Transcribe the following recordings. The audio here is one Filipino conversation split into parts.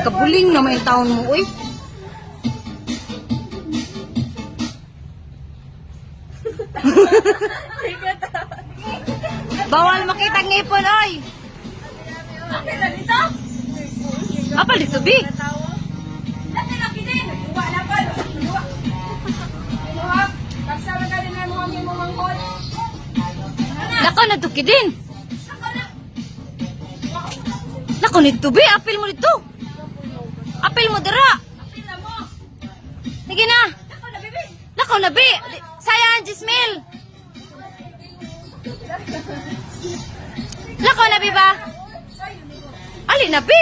Kabuling naman yung taon mo, uy. Bawal makita ngipon, oy. Apa dito, Bi? Laki-laki din. Buwa na pa. Buwa. Buwa. Tagsara ka rin na mga mangkol. Lako na tuki din. Lako nito, Bi. Apil mo dito. Apil mo dira. Pila mo. Sige na. Ako na, bibi. Lako na, Bi. Sayang, Jismil. Lako na, Bi ba? Ali na, Bi.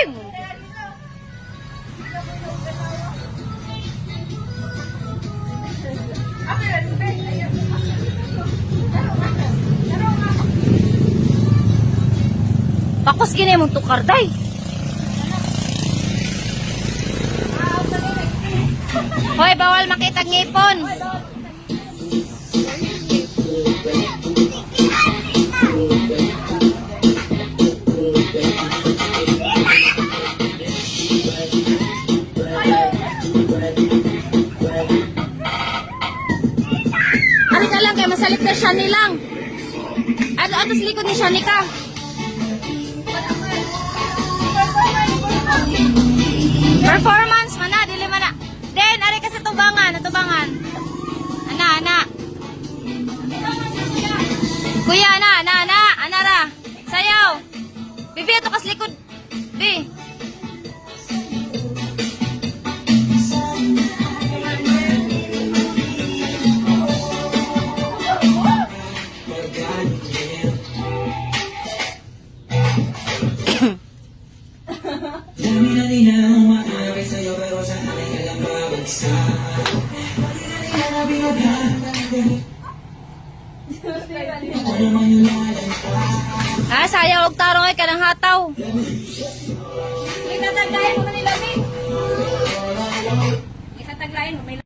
Pakos gini mong tukar, day. Hoy, bawal makita ngipon. Ari ka lang, kaya masalit na siya nilang. Atos likod ni Shani ka. Performance mana, dili mana. Den, ari kasi tubangan, natubangan. Ana. Kuya, ana, anara. Sayaw. Bibi, ito kas likod. Bi. Sayaw og tarong ay kanang hataw. Ikataglayan mo na nila, Bi. Ikataglayan mo.